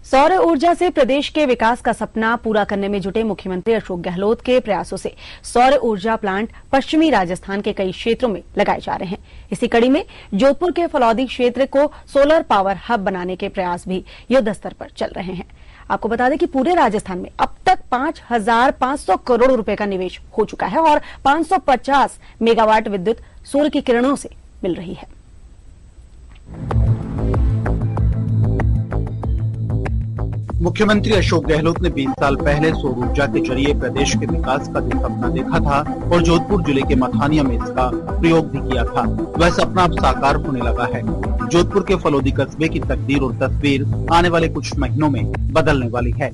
सौर ऊर्जा से प्रदेश के विकास का सपना पूरा करने में जुटे मुख्यमंत्री अशोक गहलोत के प्रयासों से सौर ऊर्जा प्लांट पश्चिमी राजस्थान के कई क्षेत्रों में लगाए जा रहे हैं। इसी कड़ी में जोधपुर के फलौदी क्षेत्र को सोलर पावर हब बनाने के प्रयास भी युद्ध स्तर पर चल रहे हैं। आपको बता दें कि पूरे राजस्थान में अब तक 5,500 करोड़ रुपए का निवेश हो चुका है और 550 मेगावाट विद्युत सूर्य की किरणों से मिल रही है। मुख्यमंत्री अशोक गहलोत ने 20 साल पहले सौर ऊर्जा के जरिए प्रदेश के विकास का सपना देखा था और जोधपुर जिले के मथानिया में इसका प्रयोग भी किया था। वह सपना अब साकार होने लगा है। जोधपुर के फलौदी कस्बे की तकदीर और तस्वीर आने वाले कुछ महीनों में बदलने वाली है।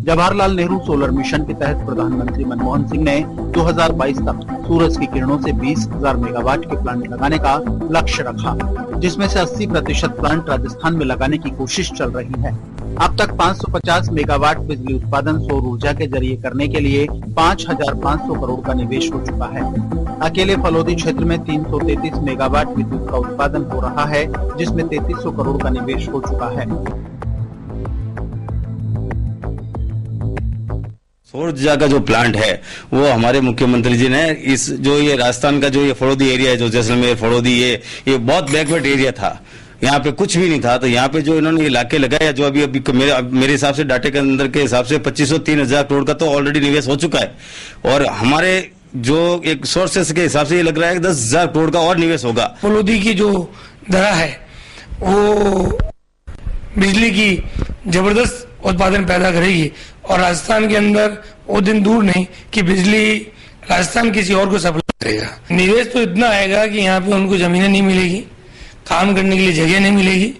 जवाहरलाल नेहरू सोलर मिशन के तहत प्रधानमंत्री मनमोहन सिंह ने 2022 तक सूरज की किरणों से 20,000 मेगावाट के प्लांट लगाने का लक्ष्य रखा, जिसमें से 80% प्लांट राजस्थान में लगाने की कोशिश चल रही है। अब तक 550 मेगावाट बिजली उत्पादन सौर ऊर्जा के जरिए करने के लिए 5,500 करोड़ का निवेश हो चुका है। अकेले फलौदी क्षेत्र में 333 मेगावाट विद्युत का उत्पादन हो रहा है, जिसमें 3300 करोड़ का निवेश हो चुका है। सौर ऊर्जा का जो प्लांट है वो हमारे मुख्यमंत्री जी ने इस जो ये राजस्थान का जो ये फलौदी एरिया है, जो जैसलमेर फलौदी, ये बहुत बैकवर्ड एरिया था, यहाँ पे कुछ भी नहीं था। तो यहाँ पे जो इन्होंने इलाके लगाया, जो अभी मेरे हिसाब से डाटे के अंदर के हिसाब से 2503,000 करोड़ का तो ऑलरेडी निवेश हो चुका है और हमारे जो एक सोर्सेस के हिसाब से ये लग रहा है कि 10,000 करोड़ का और निवेश होगा। फलौदी की जो दरा है वो बिजली की जबरदस्त उत्पादन पैदा करेगी और राजस्थान के अंदर वो दिन दूर नहीं कि बिजली राजस्थान किसी और को सप्लाई करेगा। निवेश तो इतना आएगा कि यहाँ पे उनको जमीनें नहीं मिलेगी, काम करने के लिए जगह नहीं मिलेगी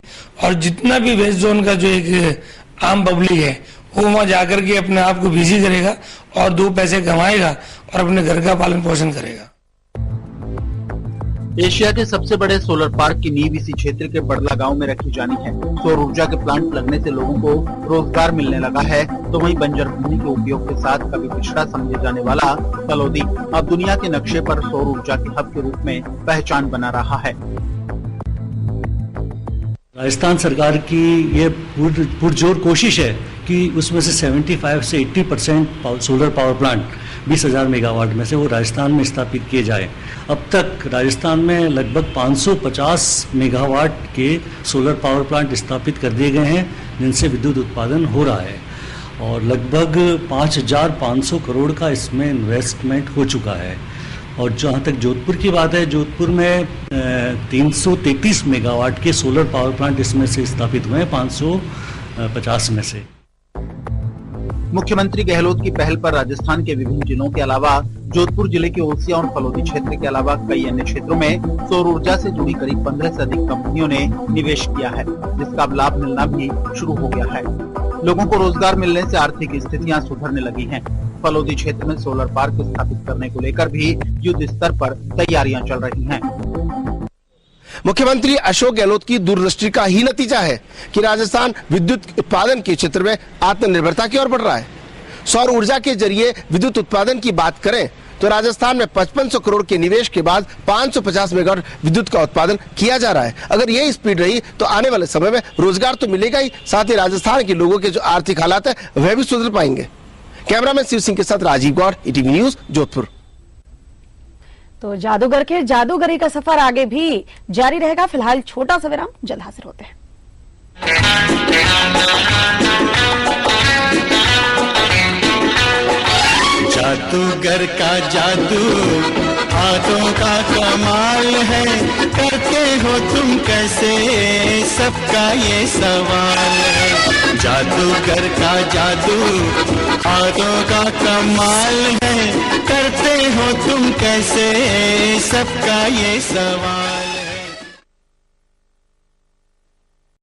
और जितना भी वेस्ट जोन का जो एक आम पब्लिक है वो वहां जाकर के अपने आप को बिजी करेगा और 2 पैसे कमाएगा और अपने घर का पालन पोषण करेगा। एशिया के सबसे बड़े सोलर पार्क की नींव इसी क्षेत्र के बड़ला गांव में रखी जानी है। सौर ऊर्जा के प्लांट लगने से लोगों को रोजगार मिलने लगा है, तो वहीं बंजर भूमि के उपयोग के साथ कभी पिछड़ा समझे जाने वाला फलौदी अब दुनिया के नक्शे पर सौर ऊर्जा के हब के रूप में पहचान बना रहा है। राजस्थान सरकार की ये पुरजोर कोशिश है कि उसमें से 75 से 80% सोलर पावर प्लांट 20,000 मेगावाट में से वो राजस्थान में स्थापित किए जाए। अब तक राजस्थान में लगभग 550 मेगावाट के सोलर पावर प्लांट स्थापित कर दिए गए हैं, जिनसे विद्युत उत्पादन हो रहा है और लगभग 5,500 करोड़ का इसमें इन्वेस्टमेंट हो चुका है। और जहाँ तक जोधपुर की बात है, जोधपुर में 333 मेगावाट के सोलर पावर प्लांट इसमें से स्थापित हुए हैं 550 में से। मुख्यमंत्री गहलोत की पहल पर राजस्थान के विभिन्न जिलों के अलावा जोधपुर जिले के ओसिया और फलौदी क्षेत्र के अलावा कई अन्य क्षेत्रों में सौर ऊर्जा से जुड़ी करीब 15 से अधिक कंपनियों ने निवेश किया है, जिसका अब लाभ मिलना भी शुरू हो गया है। लोगों को रोजगार मिलने से आर्थिक स्थितियां सुधरने लगी हैं। फलौदी क्षेत्र में सोलर पार्क स्थापित करने को लेकर भी युद्ध स्तर पर तैयारियां चल रही हैं। मुख्यमंत्री अशोक गहलोत की दूरदृष्टि का ही नतीजा है कि राजस्थान विद्युत उत्पादन के क्षेत्र में आत्मनिर्भरता की ओर बढ़ रहा है। सौर ऊर्जा के जरिए विद्युत उत्पादन की बात करें तो राजस्थान में 5500 करोड़ के निवेश के बाद 550 मेगावाट विद्युत का उत्पादन किया जा रहा है। अगर यही स्पीड रही तो आने वाले समय में रोजगार तो मिलेगा ही, साथ ही राजस्थान के लोगों के जो आर्थिक हालात है वह भी सुधर पाएंगे। कैमरामैन शिव सिंह के साथ राजीव गौड़, ईटीवी न्यूज, जोधपुर। तो जादूगर के जादूगरी का सफर आगे भी जारी रहेगा। फिलहाल छोटा सा विराम, जल्द हाजिर होते हैं। जादूगर का जादू हाथों का कमाल है, करते हो तुम कैसे सबका ये सवाल है। जादूगर का जादू हाथों का कमाल है, करते हो तुम कैसे सबका ये सवाल।